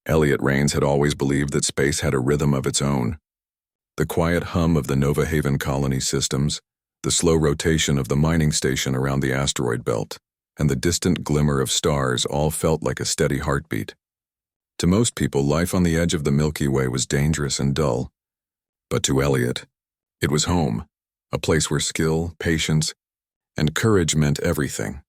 Elliot Raines had always believed that space had a rhythm of its own. The quiet hum of the Nova Haven colony systems, the slow rotation of the mining station around the asteroid belt, and the distant glimmer of stars all felt like a steady heartbeat. To most people, life on the edge of the Milky Way was dangerous and dull. But to Elliot, it was home, a place where skill, patience, and courage meant everything.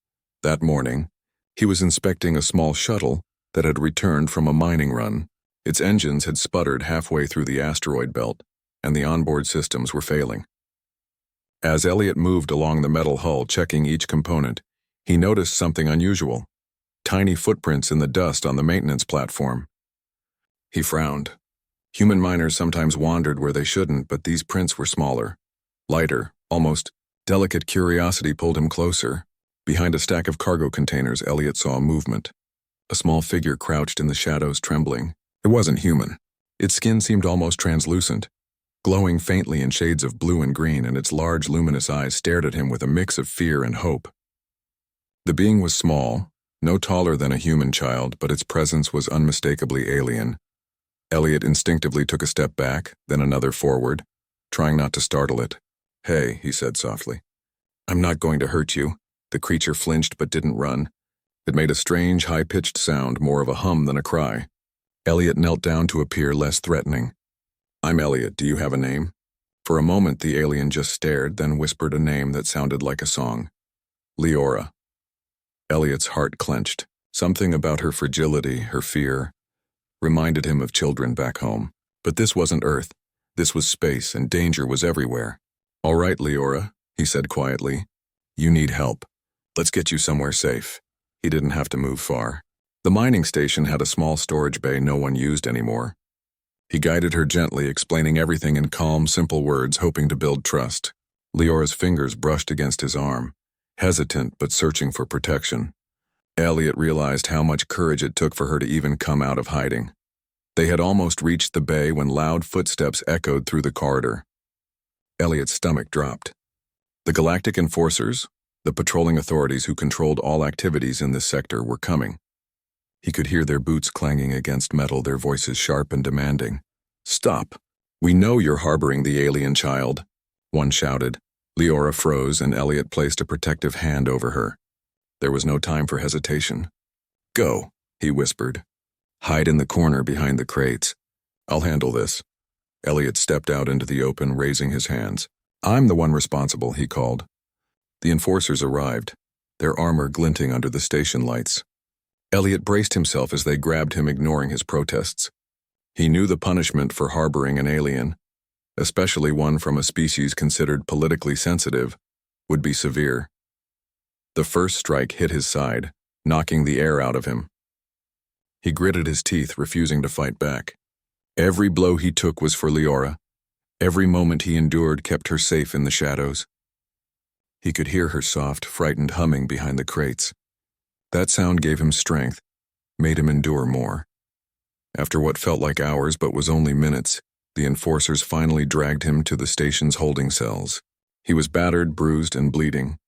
That morning, he was inspecting a small shuttle that had returned from a mining run. Its engines had sputtered halfway through the asteroid belt, and the onboard systems were failing. As Elliot moved along the metal hull checking each component, he noticed something unusual: tiny footprints in the dust on the maintenance platform. He frowned. Human miners sometimes wandered where they shouldn't, but these prints were smaller, lighter, almost delicate. Curiosity pulled him closer. Behind a stack of cargo containers, Elliot saw movement. A small figure crouched in the shadows, trembling. It wasn't human. Its skin seemed almost translucent, glowing faintly in shades of blue and green, and its large, luminous eyes stared at him with a mix of fear and hope. The being was small, no taller than a human child, but its presence was unmistakably alien. Elliot instinctively took a step back, then another forward, trying not to startle it. "Hey," he said softly. "I'm not going to hurt you." The creature flinched but didn't run. It made a strange, high-pitched sound, more of a hum than a cry. Elliot knelt down to appear less threatening. "I'm Elliot. Do you have a name?" For a moment, the alien just stared, then whispered a name that sounded like a song. "Leora." Elliot's heart clenched. Something about her fragility, her fear, reminded him of children back home. But this wasn't Earth. This was space, and danger was everywhere. "All right, Leora," he said quietly. "You need help. Let's get you somewhere safe." He didn't have to move far. The mining station had a small storage bay no one used anymore. He guided her gently, explaining everything in calm, simple words, hoping to build trust. Leora's fingers brushed against his arm, hesitant but searching for protection. Elliot realized how much courage it took for her to even come out of hiding. They had almost reached the bay when loud footsteps echoed through the corridor. Elliot's stomach dropped. The Galactic Enforcers, the patrolling authorities who controlled all activities in this sector, were coming. He could hear their boots clanging against metal, their voices sharp and demanding. "Stop! We know you're harboring the alien child," one shouted. Leora froze, and Elliot placed a protective hand over her. There was no time for hesitation. "Go," he whispered. "Hide in the corner behind the crates. I'll handle this." Elliot stepped out into the open, raising his hands. "I'm the one responsible," he called. The enforcers arrived, their armor glinting under the station lights. Elliot braced himself as they grabbed him, ignoring his protests. He knew the punishment for harboring an alien, especially one from a species considered politically sensitive, would be severe. The first strike hit his side, knocking the air out of him. He gritted his teeth, refusing to fight back. Every blow he took was for Leora. Every moment he endured kept her safe in the shadows. He could hear her soft, frightened humming behind the crates. That sound gave him strength, made him endure more. After what felt like hours but was only minutes, the enforcers finally dragged him to the station's holding cells. He was battered, bruised, and bleeding,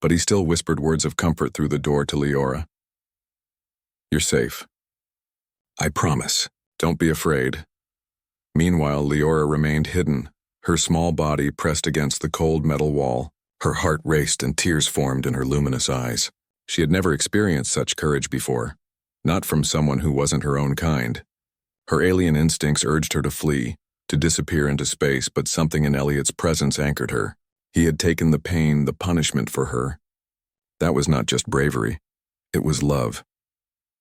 but he still whispered words of comfort through the door to Leora. "You're safe. I promise. Don't be afraid." Meanwhile, Leora remained hidden, her small body pressed against the cold metal wall. Her heart raced and tears formed in her luminous eyes. She had never experienced such courage before, not from someone who wasn't her own kind. Her alien instincts urged her to flee, to disappear into space, but something in Elliot's presence anchored her. He had taken the pain, the punishment for her. That was not just bravery. It was love.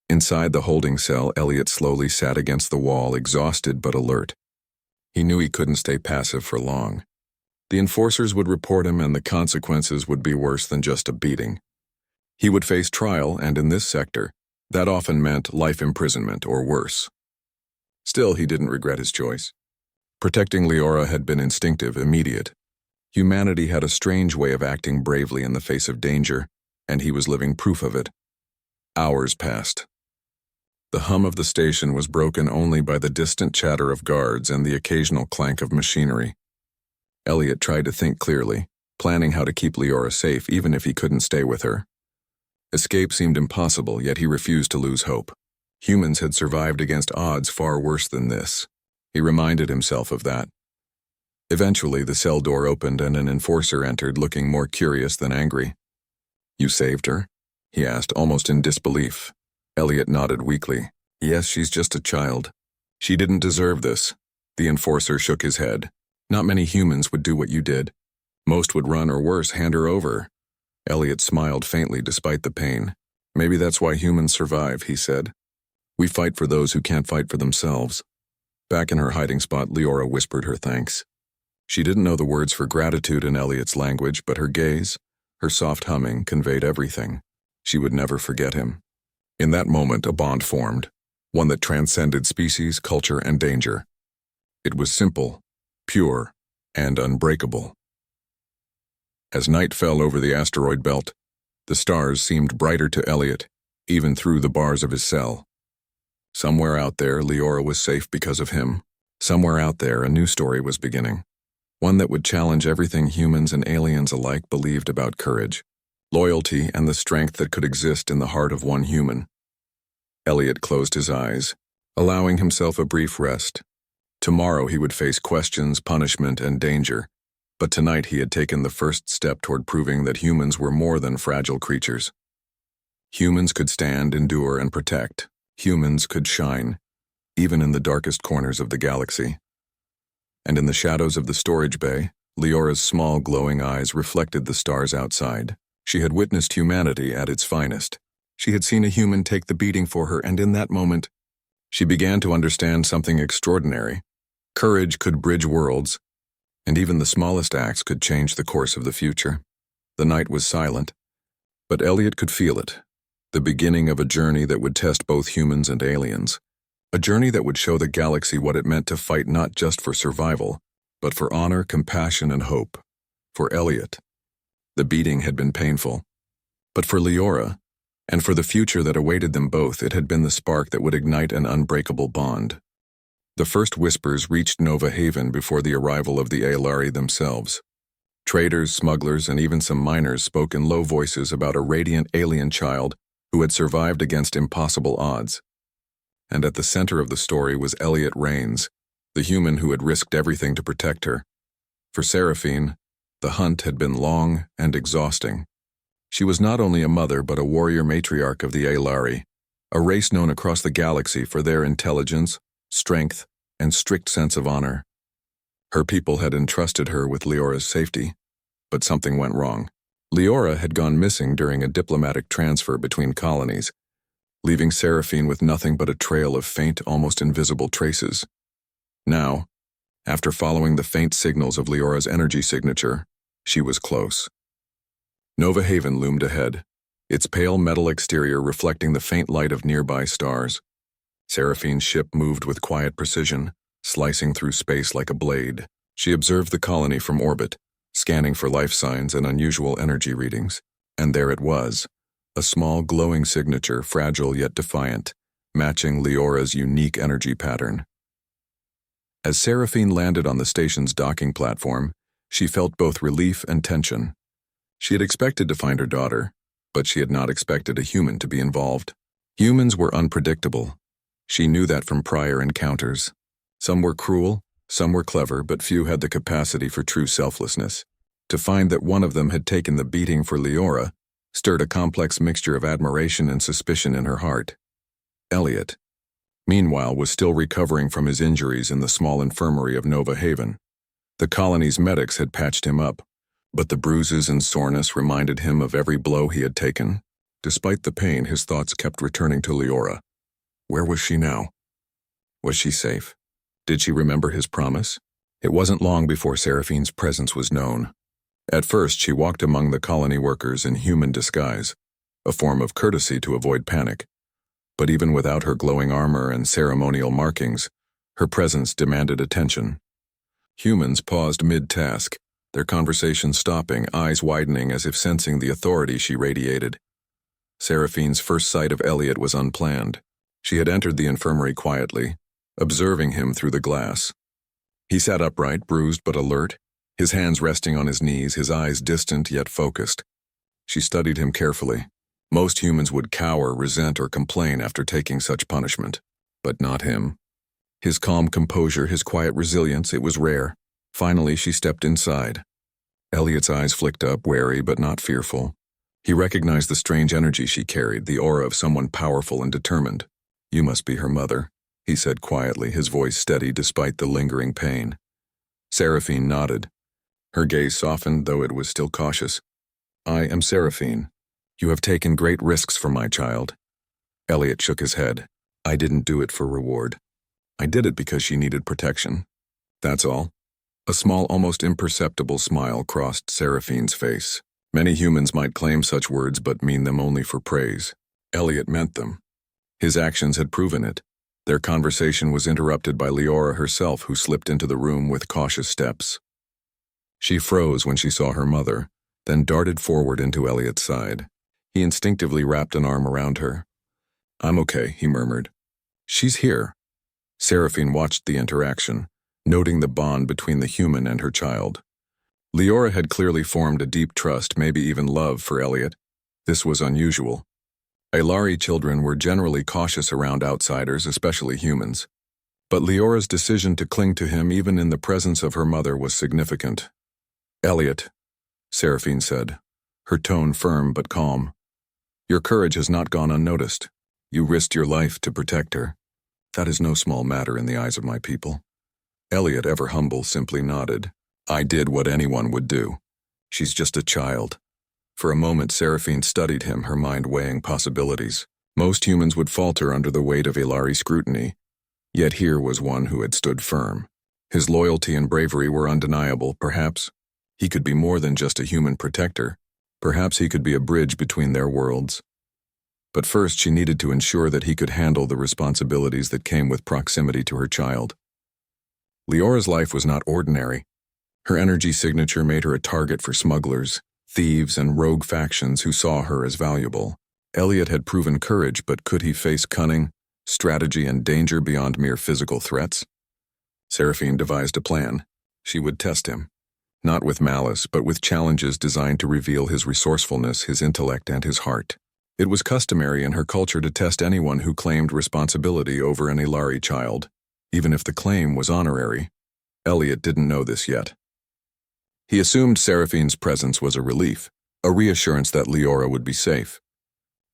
Inside the holding cell, Elliot slowly sat against the wall, exhausted but alert. He knew he couldn't stay passive for long. The enforcers would report him, and the consequences would be worse than just a beating. He would face trial, and in this sector, that often meant life imprisonment or worse. Still, he didn't regret his choice. Protecting Leora had been instinctive, immediate. Humanity had a strange way of acting bravely in the face of danger, and he was living proof of it. Hours passed. The hum of the station was broken only by the distant chatter of guards and the occasional clank of machinery. Elliot tried to think clearly, planning how to keep Leora safe even if he couldn't stay with her. Escape seemed impossible, yet he refused to lose hope. Humans had survived against odds far worse than this. He reminded himself of that. Eventually, the cell door opened and an enforcer entered, looking more curious than angry. "You saved her?" he asked, almost in disbelief. Elliot nodded weakly. "Yes, she's just a child. She didn't deserve this." The enforcer shook his head. "Not many humans would do what you did. Most would run or worse, hand her over." Elliot smiled faintly despite the pain. "Maybe that's why humans survive," he said. "We fight for those who can't fight for themselves." Back in her hiding spot, Leora whispered her thanks. She didn't know the words for gratitude in Elliot's language, but her gaze, her soft humming, conveyed everything. She would never forget him. In that moment, a bond formed, one that transcended species, culture, and danger. It was simple, pure, and unbreakable. As night fell over the asteroid belt, the stars seemed brighter to Elliot, even through the bars of his cell. Somewhere out there, Leora was safe because of him. Somewhere out there, a new story was beginning. One that would challenge everything humans and aliens alike believed about courage, loyalty, and the strength that could exist in the heart of one human. Elliot closed his eyes, allowing himself a brief rest. Tomorrow he would face questions, punishment, and danger, but tonight he had taken the first step toward proving that humans were more than fragile creatures. Humans could stand, endure, and protect. Humans could shine, even in the darkest corners of the galaxy. And in the shadows of the storage bay, Leora's small glowing eyes reflected the stars outside. She had witnessed humanity at its finest. She had seen a human take the beating for her, and in that moment, she began to understand something extraordinary. Courage could bridge worlds, and even the smallest acts could change the course of the future. The night was silent, but Elliot could feel it. The beginning of a journey that would test both humans and aliens. A journey that would show the galaxy what it meant to fight not just for survival, but for honor, compassion, and hope. For Elliot, the beating had been painful. But for Leora, and for the future that awaited them both, it had been the spark that would ignite an unbreakable bond. The first whispers reached Nova Haven before the arrival of the Aelari themselves. Traders, smugglers, and even some miners spoke in low voices about a radiant alien child who had survived against impossible odds. And at the center of the story was Elliot Rains, the human who had risked everything to protect her. For Seraphine, the hunt had been long and exhausting. She was not only a mother but a warrior matriarch of the Aelari, a race known across the galaxy for their intelligence, strength, and strict sense of honor. Her people had entrusted her with Leora's safety, but something went wrong. Leora had gone missing during a diplomatic transfer between colonies, leaving Seraphine with nothing but a trail of faint, almost invisible traces. Now, after following the faint signals of Leora's energy signature, she was close. Nova Haven loomed ahead, its pale metal exterior reflecting the faint light of nearby stars. Seraphine's ship moved with quiet precision, slicing through space like a blade. She observed the colony from orbit, scanning for life signs and unusual energy readings. And there it was, a small glowing signature, fragile yet defiant, matching Leora's unique energy pattern. As Seraphine landed on the station's docking platform, she felt both relief and tension. She had expected to find her daughter, but she had not expected a human to be involved. Humans were unpredictable. She knew that from prior encounters. Some were cruel, some were clever, but few had the capacity for true selflessness. To find that one of them had taken the beating for Leora stirred a complex mixture of admiration and suspicion in her heart. Elliot, meanwhile, was still recovering from his injuries in the small infirmary of Nova Haven. The colony's medics had patched him up, but the bruises and soreness reminded him of every blow he had taken. Despite the pain, his thoughts kept returning to Leora. Where was she now? Was she safe? Did she remember his promise? It wasn't long before Seraphine's presence was known. At first, she walked among the colony workers in human disguise, a form of courtesy to avoid panic. But even without her glowing armor and ceremonial markings, her presence demanded attention. Humans paused mid-task, their conversation stopping, eyes widening as if sensing the authority she radiated. Seraphine's first sight of Elliot was unplanned. She had entered the infirmary quietly, observing him through the glass. He sat upright, bruised but alert, his hands resting on his knees, his eyes distant yet focused. She studied him carefully. Most humans would cower, resent, or complain after taking such punishment. But not him. His calm composure, his quiet resilience, it was rare. Finally, she stepped inside. Elliot's eyes flicked up, wary but not fearful. He recognized the strange energy she carried, the aura of someone powerful and determined. "You must be her mother," he said quietly, his voice steady despite the lingering pain. Seraphine nodded. Her gaze softened, though it was still cautious. "I am Seraphine. You have taken great risks for my child." Elliot shook his head. "I didn't do it for reward. I did it because she needed protection. That's all." A small, almost imperceptible smile crossed Seraphine's face. Many humans might claim such words but mean them only for praise. Elliot meant them. His actions had proven it. Their conversation was interrupted by Leora herself, who slipped into the room with cautious steps. She froze when she saw her mother, then darted forward into Elliot's side. He instinctively wrapped an arm around her. "I'm okay," he murmured. "She's here." Seraphine watched the interaction, noting the bond between the human and her child. Leora had clearly formed a deep trust, maybe even love, for Elliot. This was unusual. Aelari children were generally cautious around outsiders, especially humans. But Leora's decision to cling to him even in the presence of her mother was significant. "Elliot," Seraphine said, her tone firm but calm. "Your courage has not gone unnoticed. You risked your life to protect her. That is no small matter in the eyes of my people." Elliot, ever humble, simply nodded. "I did what anyone would do. She's just a child." For a moment, Seraphine studied him, her mind weighing possibilities. Most humans would falter under the weight of Aelari scrutiny, yet here was one who had stood firm. His loyalty and bravery were undeniable. Perhaps he could be more than just a human protector. Perhaps he could be a bridge between their worlds. But first, she needed to ensure that he could handle the responsibilities that came with proximity to her child. Leora's life was not ordinary. Her energy signature made her a target for smugglers, thieves, and rogue factions who saw her as valuable. Elliot had proven courage, but could he face cunning, strategy, and danger beyond mere physical threats? Seraphine devised a plan. She would test him, not with malice, but with challenges designed to reveal his resourcefulness, his intellect, and his heart. It was customary in her culture to test anyone who claimed responsibility over an Aelari child, even if the claim was honorary. Elliot didn't know this yet. He assumed Seraphine's presence was a relief, a reassurance that Leora would be safe.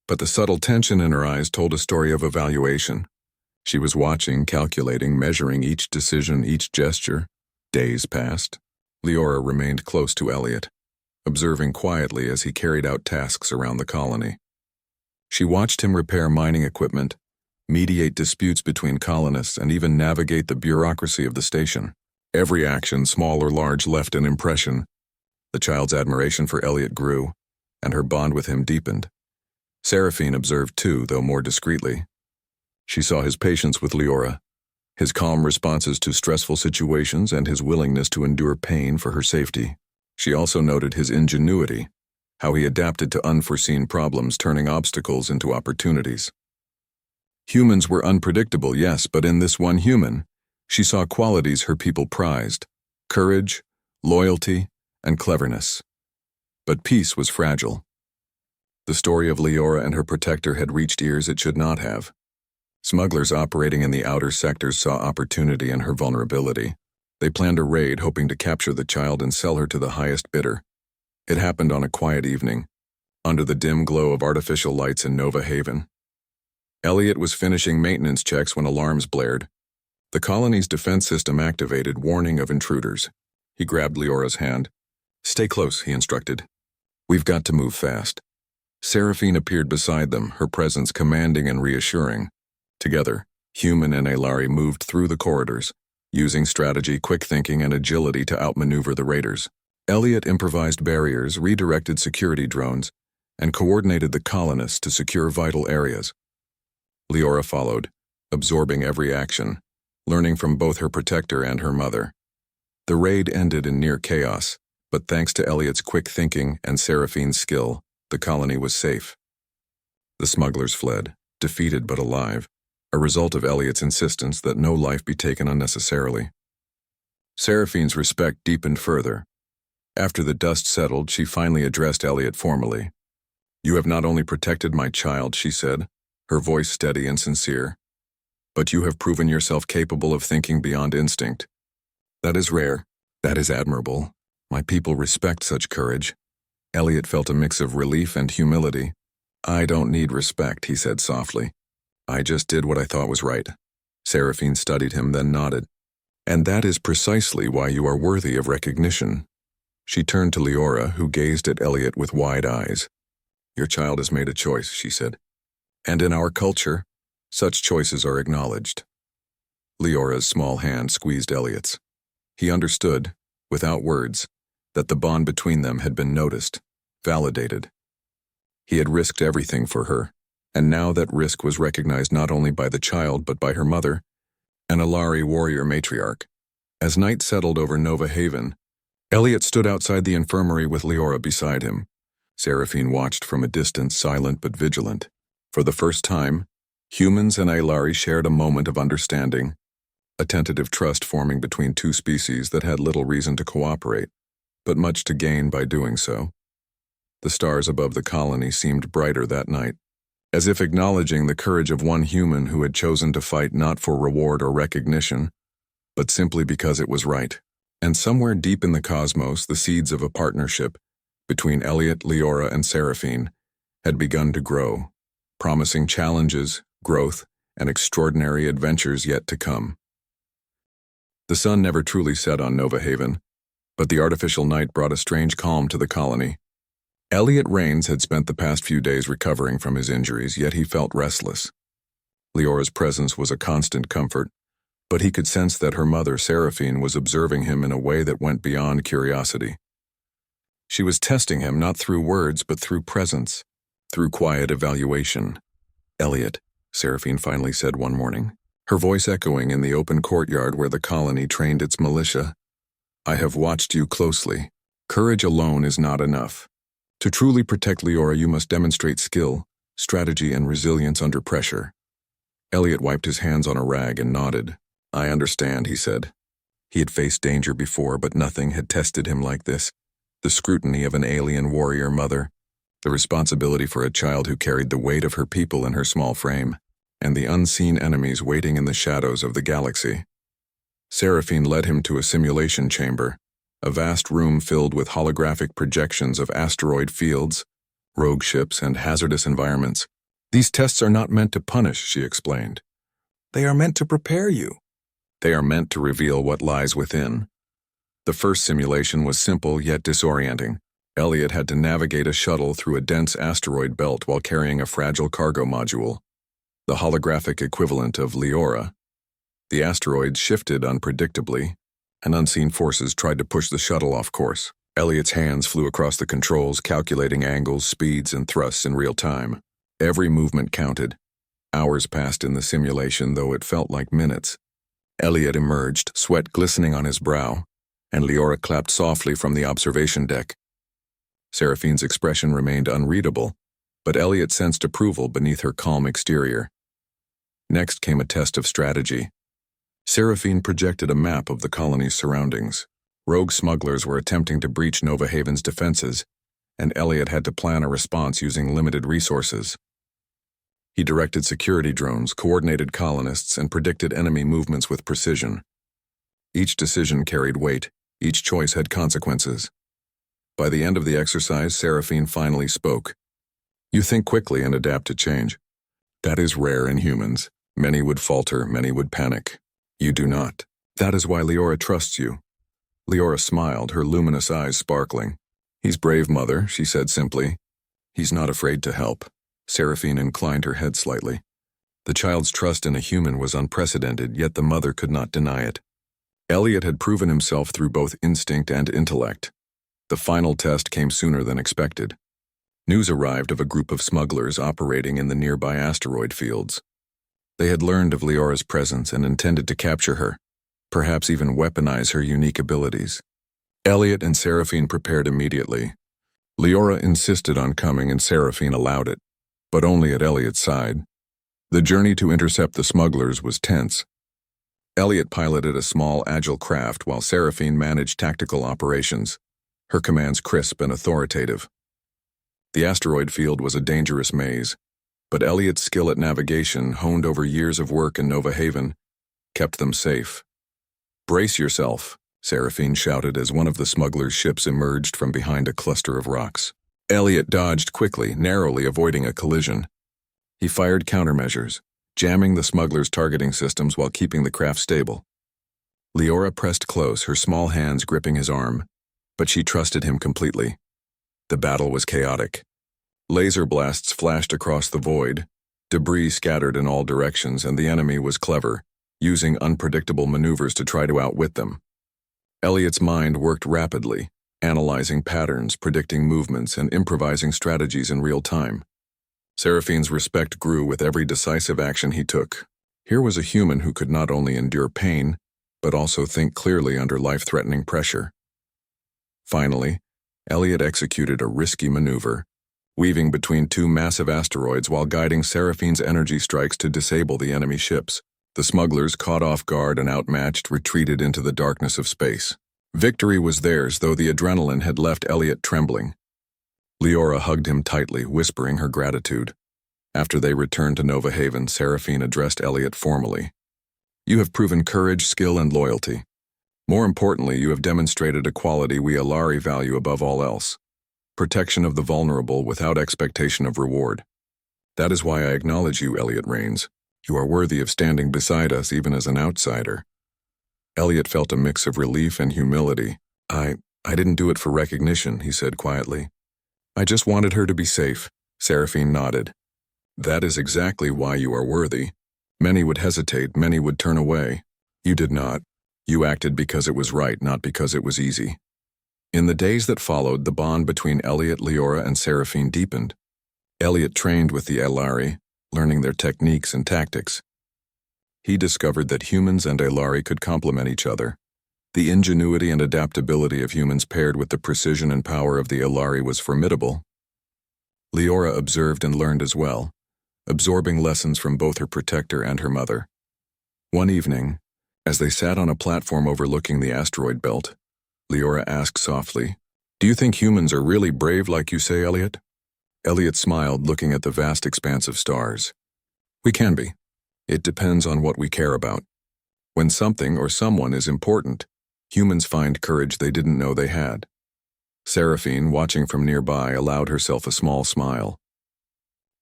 But the subtle tension in her eyes told a story of evaluation. She was watching, calculating, measuring each decision, each gesture. Days passed. Leora remained close to Elliot, observing quietly as he carried out tasks around the colony. She watched him repair mining equipment, mediate disputes between colonists, and even navigate the bureaucracy of the station. Every action, small or large, left an impression. The child's admiration for Elliot grew, and her bond with him deepened. Seraphine observed too, though more discreetly. She saw his patience with Leora, his calm responses to stressful situations, and his willingness to endure pain for her safety. She also noted his ingenuity, how he adapted to unforeseen problems, turning obstacles into opportunities. Humans were unpredictable, yes, but in this one human, she saw qualities her people prized: courage, loyalty, and cleverness. But peace was fragile. The story of Leora and her protector had reached ears it should not have. Smugglers operating in the outer sectors saw opportunity in her vulnerability. They planned a raid, hoping to capture the child and sell her to the highest bidder. It happened on a quiet evening, under the dim glow of artificial lights in Nova Haven. Elliot was finishing maintenance checks when alarms blared. The colony's defense system activated, warning of intruders. He grabbed Leora's hand. "Stay close," he instructed. "We've got to move fast." Seraphine appeared beside them, her presence commanding and reassuring. Together, human and Aelari moved through the corridors, using strategy, quick thinking, and agility to outmaneuver the raiders. Elliot improvised barriers, redirected security drones, and coordinated the colonists to secure vital areas. Leora followed, absorbing every action, learning from both her protector and her mother. The raid ended in near chaos, but thanks to Elliot's quick thinking and Seraphine's skill, the colony was safe. The smugglers fled, defeated but alive, a result of Elliot's insistence that no life be taken unnecessarily. Seraphine's respect deepened further. After the dust settled, she finally addressed Elliot formally. You have not only protected my child, she said, her voice steady and sincere, but you have proven yourself capable of thinking beyond instinct. That is rare. That is admirable. My people respect such courage. Elliot felt a mix of relief and humility. I don't need respect, he said softly. I just did what I thought was right. Seraphine studied him, then nodded. And that is precisely why you are worthy of recognition. She turned to Leora, who gazed at Elliot with wide eyes. Your child has made a choice, she said. And in our culture, such choices are acknowledged. Leora's small hand squeezed Elliot's. He understood, without words, that the bond between them had been noticed, validated. He had risked everything for her, and now that risk was recognized not only by the child but by her mother, an Alari warrior matriarch. As night settled over Nova Haven, Elliot stood outside the infirmary with Leora beside him. Seraphine watched from a distance, silent but vigilant. For the first time, humans and Alari shared a moment of understanding, a tentative trust forming between two species that had little reason to cooperate, but much to gain by doing so. The stars above the colony seemed brighter that night, as if acknowledging the courage of one human who had chosen to fight not for reward or recognition, but simply because it was right. And somewhere deep in the cosmos, the seeds of a partnership between Elliot, Leora, and Seraphine had begun to grow, promising challenges, growth, and extraordinary adventures yet to come. The sun never truly set on Nova Haven, but the artificial night brought a strange calm to the colony. Elliot Rains had spent the past few days recovering from his injuries, yet he felt restless. Leora's presence was a constant comfort, but he could sense that her mother, Seraphine, was observing him in a way that went beyond curiosity. She was testing him not through words but through presence, through quiet evaluation. Elliot, Seraphine finally said one morning, her voice echoing in the open courtyard where the colony trained its militia. I have watched you closely. Courage alone is not enough. To truly protect Leora, you must demonstrate skill, strategy, and resilience under pressure. Elliot wiped his hands on a rag and nodded. I understand, he said. He had faced danger before, but nothing had tested him like this. The scrutiny of an alien warrior mother, the responsibility for a child who carried the weight of her people in her small frame, and the unseen enemies waiting in the shadows of the galaxy. Seraphine led him to a simulation chamber, a vast room filled with holographic projections of asteroid fields, rogue ships, and hazardous environments. These tests are not meant to punish, she explained. They are meant to prepare you. They are meant to reveal what lies within. The first simulation was simple yet disorienting. Elliot had to navigate a shuttle through a dense asteroid belt while carrying a fragile cargo module, the holographic equivalent of Leora. The asteroids shifted unpredictably, and unseen forces tried to push the shuttle off course. Elliot's hands flew across the controls, calculating angles, speeds, and thrusts in real time. Every movement counted. Hours passed in the simulation, though it felt like minutes. Elliot emerged, sweat glistening on his brow, and Leora clapped softly from the observation deck. Seraphine's expression remained unreadable, but Elliot sensed approval beneath her calm exterior. Next came a test of strategy. Seraphine projected a map of the colony's surroundings. Rogue smugglers were attempting to breach Nova Haven's defenses, and Elliot had to plan a response using limited resources. He directed security drones, coordinated colonists, and predicted enemy movements with precision. Each decision carried weight, each choice had consequences. By the end of the exercise, Seraphine finally spoke. You think quickly and adapt to change. That is rare in humans. Many would falter, many would panic. You do not. That is why Leora trusts you. Leora smiled, her luminous eyes sparkling. He's brave, Mother, she said simply. He's not afraid to help. Seraphine inclined her head slightly. The child's trust in a human was unprecedented, yet the mother could not deny it. Elliot had proven himself through both instinct and intellect. The final test came sooner than expected. News arrived of a group of smugglers operating in the nearby asteroid fields. They had learned of Leora's presence and intended to capture her, perhaps even weaponize her unique abilities. Elliot and Seraphine prepared immediately. Leora insisted on coming and Seraphine allowed it, but only at Elliot's side. The journey to intercept the smugglers was tense. Elliot piloted a small, agile craft while Seraphine managed tactical operations, her commands crisp and authoritative. The asteroid field was a dangerous maze, but Elliot's skill at navigation, honed over years of work in Nova Haven, kept them safe. "Brace yourself," Seraphine shouted as one of the smugglers' ships emerged from behind a cluster of rocks. Elliot dodged quickly, narrowly avoiding a collision. He fired countermeasures, jamming the smugglers' targeting systems while keeping the craft stable. Leora pressed close, her small hands gripping his arm, but she trusted him completely. The battle was chaotic. Laser blasts flashed across the void, debris scattered in all directions, and the enemy was clever, using unpredictable maneuvers to try to outwit them. Elliot's mind worked rapidly, analyzing patterns, predicting movements, and improvising strategies in real time. Seraphine's respect grew with every decisive action he took. Here was a human who could not only endure pain, but also think clearly under life-threatening pressure. Finally, Elliot executed a risky maneuver, weaving between two massive asteroids while guiding Seraphine's energy strikes to disable the enemy ships. The smugglers, caught off guard and outmatched, retreated into the darkness of space. Victory was theirs, though the adrenaline had left Elliot trembling. Leora hugged him tightly, whispering her gratitude. After they returned to Nova Haven, Seraphine addressed Elliot formally. "You have proven courage, skill, and loyalty. More importantly, you have demonstrated a quality we Alari value above all else: protection of the vulnerable without expectation of reward. That is why I acknowledge you, Elliot Rains. You are worthy of standing beside us even as an outsider." Elliot felt a mix of relief and humility. I didn't do it for recognition," he said quietly. "I just wanted her to be safe." Seraphine nodded. "That is exactly why you are worthy. Many would hesitate, many would turn away. You did not. You acted because it was right, not because it was easy." In the days that followed, the bond between Elliot, Leora, and Seraphine deepened. Elliot trained with the Alari, learning their techniques and tactics. He discovered that humans and Alari could complement each other. The ingenuity and adaptability of humans paired with the precision and power of the Alari was formidable. Leora observed and learned as well, absorbing lessons from both her protector and her mother. One evening, as they sat on a platform overlooking the asteroid belt, Leora asked softly, "Do you think humans are really brave like you say, Elliot?" Elliot smiled, looking at the vast expanse of stars. "We can be. It depends on what we care about. When something or someone is important, humans find courage they didn't know they had." Seraphine, watching from nearby, allowed herself a small smile.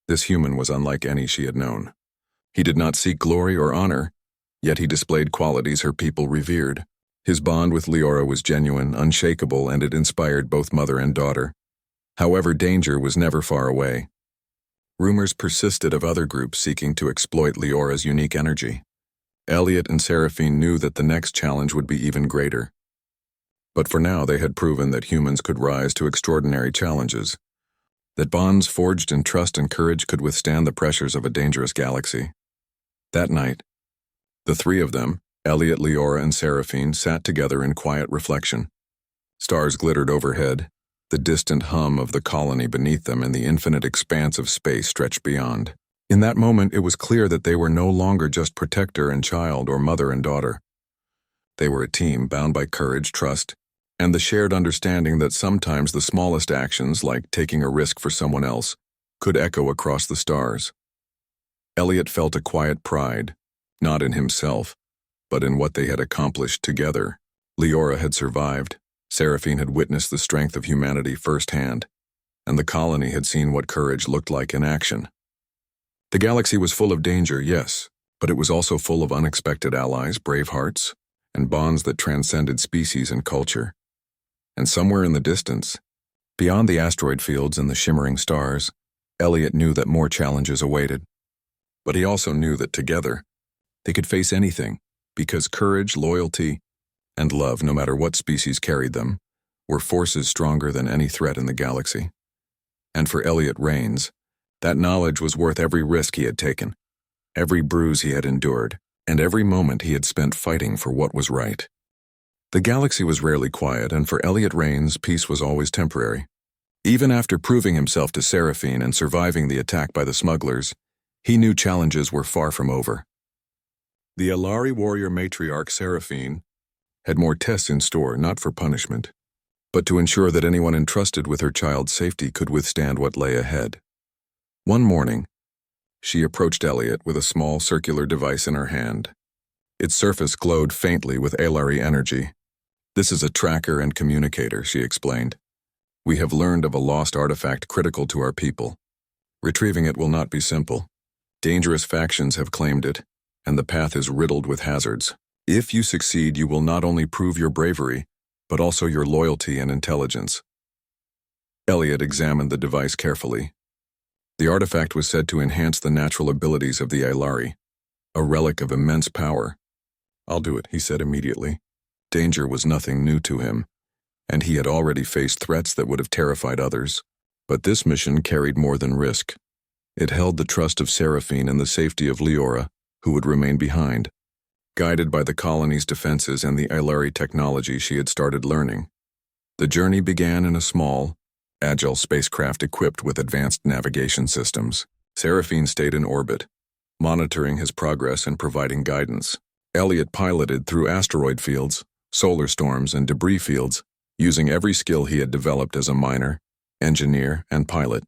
This human was unlike any she had known. He did not seek glory or honor, yet he displayed qualities her people revered. His bond with Leora was genuine, unshakable, and it inspired both mother and daughter. However, danger was never far away. Rumors persisted of other groups seeking to exploit Leora's unique energy. Elliot and Seraphine knew that the next challenge would be even greater. But for now, they had proven that humans could rise to extraordinary challenges, that bonds forged in trust and courage could withstand the pressures of a dangerous galaxy. That night, the three of them, Elliot, Leora, and Seraphine, sat together in quiet reflection. Stars glittered overhead, the distant hum of the colony beneath them, and the infinite expanse of space stretched beyond. In that moment, it was clear that they were no longer just protector and child or mother and daughter. They were a team bound by courage, trust, and the shared understanding that sometimes the smallest actions, like taking a risk for someone else, could echo across the stars. Elliot felt a quiet pride, not in himself, but in what they had accomplished together. Leora had survived, Seraphine had witnessed the strength of humanity firsthand, and the colony had seen what courage looked like in action. The galaxy was full of danger, yes, but it was also full of unexpected allies, brave hearts, and bonds that transcended species and culture. And somewhere in the distance, beyond the asteroid fields and the shimmering stars, Elliot knew that more challenges awaited. But he also knew that together, they could face anything, because courage, loyalty, and love, no matter what species carried them, were forces stronger than any threat in the galaxy. And for Elliot Rains, that knowledge was worth every risk he had taken, every bruise he had endured, and every moment he had spent fighting for what was right. The galaxy was rarely quiet, and for Elliot Rains, peace was always temporary. Even after proving himself to Seraphine and surviving the attack by the smugglers, he knew challenges were far from over. The Alari warrior matriarch Seraphine had more tests in store, not for punishment, but to ensure that anyone entrusted with her child's safety could withstand what lay ahead. One morning, she approached Elliot with a small circular device in her hand. Its surface glowed faintly with Alari energy. "This is a tracker and communicator," she explained. "We have learned of a lost artifact critical to our people. Retrieving it will not be simple. Dangerous factions have claimed it, and the path is riddled with hazards. If you succeed, you will not only prove your bravery, but also your loyalty and intelligence." Elliot examined the device carefully. The artifact was said to enhance the natural abilities of the Ailari, a relic of immense power. "I'll do it," he said immediately. Danger was nothing new to him, and he had already faced threats that would have terrified others. But this mission carried more than risk. It held the trust of Seraphine and the safety of Leora, who would remain behind, guided by the colony's defenses and the Ailari technology she had started learning. The journey began in a small, agile spacecraft equipped with advanced navigation systems. Seraphine stayed in orbit, monitoring his progress and providing guidance. Elliot piloted through asteroid fields, solar storms, and debris fields, using every skill he had developed as a miner, engineer, and pilot.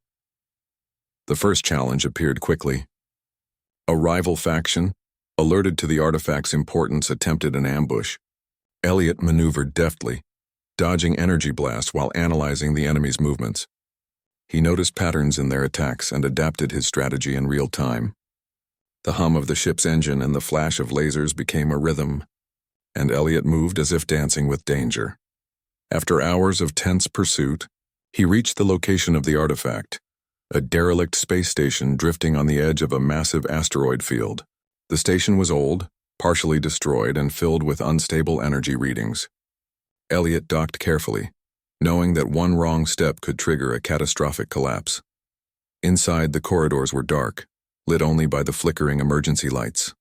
The first challenge appeared quickly. A rival faction, alerted to the artifact's importance, attempted an ambush. Elliot maneuvered deftly, dodging energy blasts while analyzing the enemy's movements. He noticed patterns in their attacks and adapted his strategy in real time. The hum of the ship's engine and the flash of lasers became a rhythm, and Elliot moved as if dancing with danger. After hours of tense pursuit, he reached the location of the artifact, a derelict space station drifting on the edge of a massive asteroid field. The station was old, partially destroyed, and filled with unstable energy readings. Elliot docked carefully, knowing that one wrong step could trigger a catastrophic collapse. Inside, the corridors were dark, lit only by the flickering emergency lights.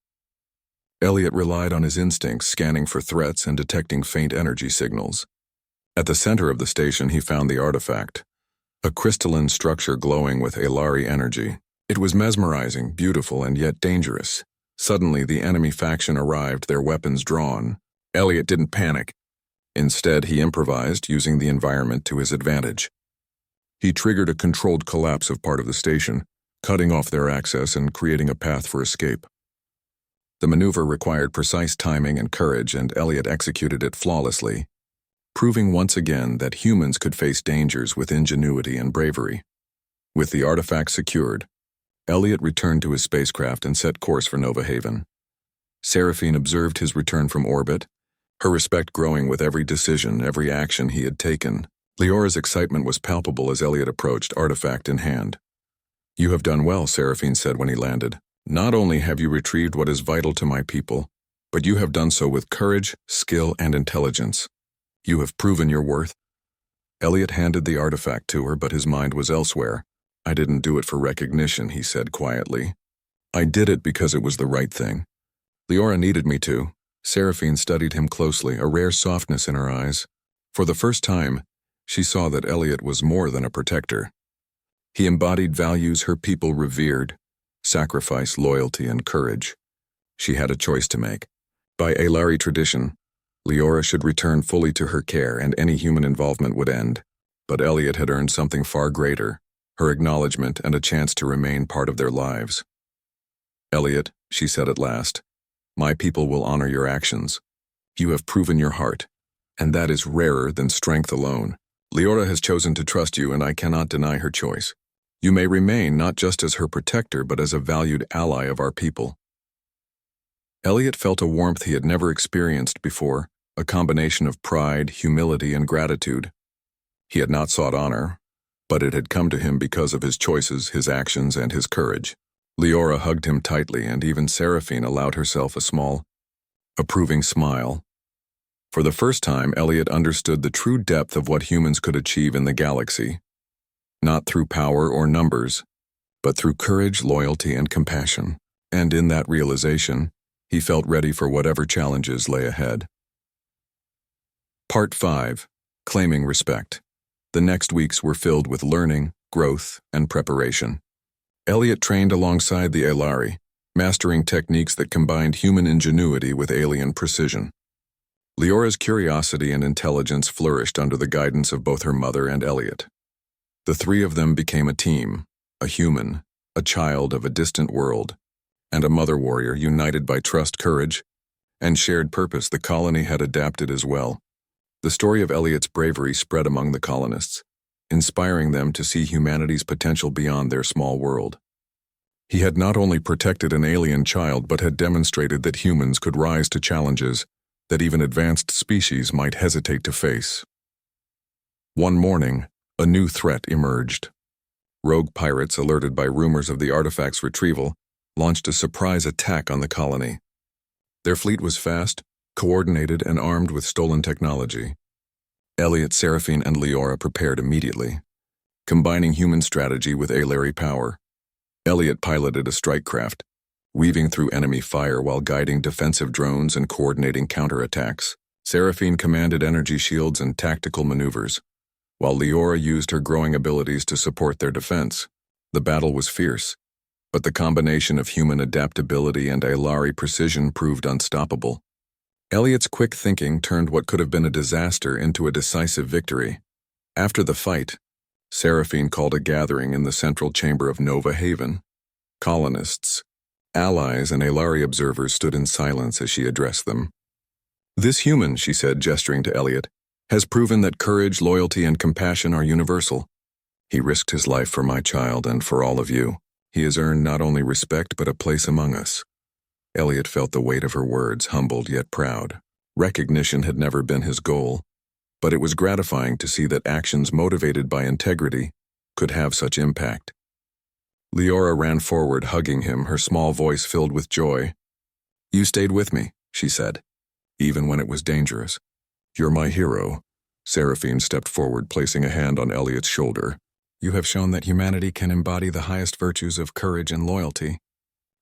Elliot relied on his instincts, scanning for threats and detecting faint energy signals. At the center of the station, he found the artifact, a crystalline structure glowing with Ailari energy. It was mesmerizing, beautiful, and yet dangerous. Suddenly, the enemy faction arrived, their weapons drawn. Elliot didn't panic. Instead, he improvised, using the environment to his advantage. He triggered a controlled collapse of part of the station, cutting off their access and creating a path for escape. The maneuver required precise timing and courage, and Elliot executed it flawlessly, proving once again that humans could face dangers with ingenuity and bravery. With the artifact secured, Elliot returned to his spacecraft and set course for Nova Haven. Seraphine observed his return from orbit, her respect growing with every decision, every action he had taken. Leora's excitement was palpable as Elliot approached, artifact in hand. "You have done well," Seraphine said when he landed. "Not only have you retrieved what is vital to my people, but you have done so with courage, skill, and intelligence. You have proven your worth." Elliot handed the artifact to her, but his mind was elsewhere. "I didn't do it for recognition," he said quietly. "I did it because it was the right thing. Leora needed me to." Seraphine studied him closely, a rare softness in her eyes. For the first time, she saw that Elliot was more than a protector. He embodied values her people revered: sacrifice, loyalty, and courage. She had a choice to make. By Ailari tradition, Leora should return fully to her care and any human involvement would end. But Elliot had earned something far greater: her acknowledgement and a chance to remain part of their lives. "Elliot," she said at last, "my people will honor your actions. You have proven your heart, and that is rarer than strength alone. Leora has chosen to trust you, and I cannot deny her choice. You may remain not just as her protector, but as a valued ally of our people." Elliot felt a warmth he had never experienced before, a combination of pride, humility, and gratitude. He had not sought honor, but it had come to him because of his choices, his actions, and his courage. Leora hugged him tightly, and even Seraphine allowed herself a small, approving smile. For the first time, Elliot understood the true depth of what humans could achieve in the galaxy, not through power or numbers, but through courage, loyalty, and compassion. And in that realization, he felt ready for whatever challenges lay ahead. Part 5. Claiming Respect. The next weeks were filled with learning, growth, and preparation. Elliot trained alongside the Ailari, mastering techniques that combined human ingenuity with alien precision. Leora's curiosity and intelligence flourished under the guidance of both her mother and Elliot. The three of them became a team, a human, a child of a distant world, and a mother warrior united by trust, courage, and shared purpose. The colony had adapted as well. The story of Elliot's bravery spread among the colonists, inspiring them to see humanity's potential beyond their small world. He had not only protected an alien child but had demonstrated that humans could rise to challenges that even advanced species might hesitate to face. One morning, a new threat emerged. Rogue pirates, alerted by rumors of the artifact's retrieval, launched a surprise attack on the colony. Their fleet was fast, coordinated, and armed with stolen technology. Elliot, Seraphine, and Leora prepared immediately, combining human strategy with Alari power. Elliot piloted a strike craft, weaving through enemy fire while guiding defensive drones and coordinating counterattacks. Seraphine commanded energy shields and tactical maneuvers, while Leora used her growing abilities to support their defense. The battle was fierce, but the combination of human adaptability and Alari precision proved unstoppable. Elliot's quick thinking turned what could have been a disaster into a decisive victory. After the fight, Seraphine called a gathering in the central chamber of Nova Haven. Colonists, allies, and Alari observers stood in silence as she addressed them. "This human," she said, gesturing to Elliot, "has proven that courage, loyalty, and compassion are universal. He risked his life for my child and for all of you. He has earned not only respect but a place among us." Elliot felt the weight of her words, humbled yet proud. Recognition had never been his goal, but it was gratifying to see that actions motivated by integrity could have such impact. Leora ran forward, hugging him, her small voice filled with joy. "You stayed with me," she said, "even when it was dangerous. You're my hero." Seraphine stepped forward, placing a hand on Elliot's shoulder. "You have shown that humanity can embody the highest virtues of courage and loyalty.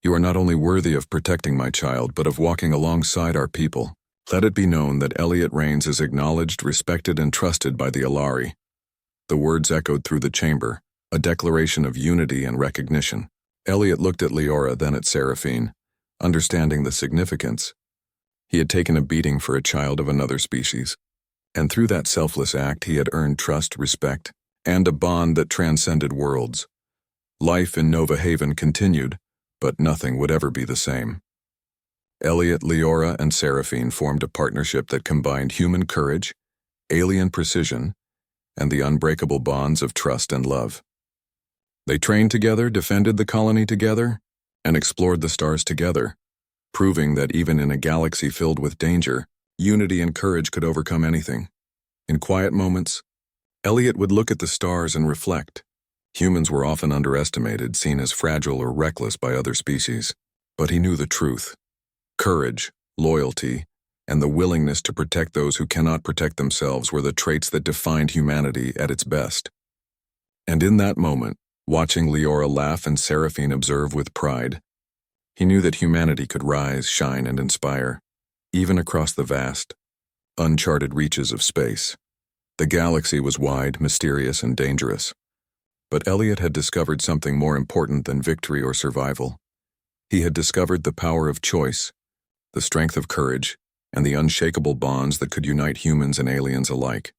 You are not only worthy of protecting my child, but of walking alongside our people. Let it be known that Elliot Rains is acknowledged, respected, and trusted by the Alari." The words echoed through the chamber, a declaration of unity and recognition. Elliot looked at Leora, then at Seraphine, understanding the significance. He had taken a beating for a child of another species, and through that selfless act he had earned trust, respect, and a bond that transcended worlds. Life in Nova Haven continued, but nothing would ever be the same. Elliot, Leora, and Seraphine formed a partnership that combined human courage, alien precision, and the unbreakable bonds of trust and love. They trained together, defended the colony together, and explored the stars together, proving that even in a galaxy filled with danger, unity and courage could overcome anything. In quiet moments, Elliot would look at the stars and reflect. Humans were often underestimated, seen as fragile or reckless by other species. But he knew the truth. Courage, loyalty, and the willingness to protect those who cannot protect themselves were the traits that defined humanity at its best. And in that moment, watching Leora laugh and Seraphine observe with pride, he knew that humanity could rise, shine, and inspire, even across the vast, uncharted reaches of space. The galaxy was wide, mysterious, and dangerous. But Elliot had discovered something more important than victory or survival. He had discovered the power of choice, the strength of courage, and the unshakable bonds that could unite humans and aliens alike.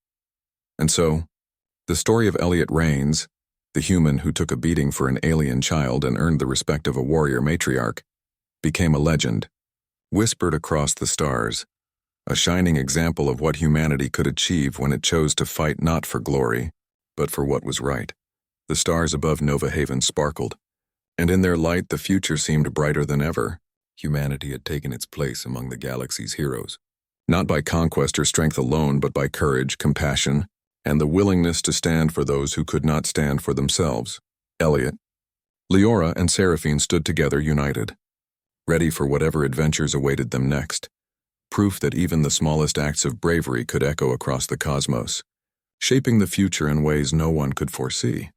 And so, the story of Elliot Rains, the human who took a beating for an alien child and earned the respect of a warrior matriarch, became a legend, whispered across the stars, a shining example of what humanity could achieve when it chose to fight not for glory, but for what was right. The stars above Nova Haven sparkled, and in their light the future seemed brighter than ever. Humanity had taken its place among the galaxy's heroes, not by conquest or strength alone, but by courage, compassion, and the willingness to stand for those who could not stand for themselves. Elliot, Leora, and Seraphine stood together united, ready for whatever adventures awaited them next, proof that even the smallest acts of bravery could echo across the cosmos, shaping the future in ways no one could foresee.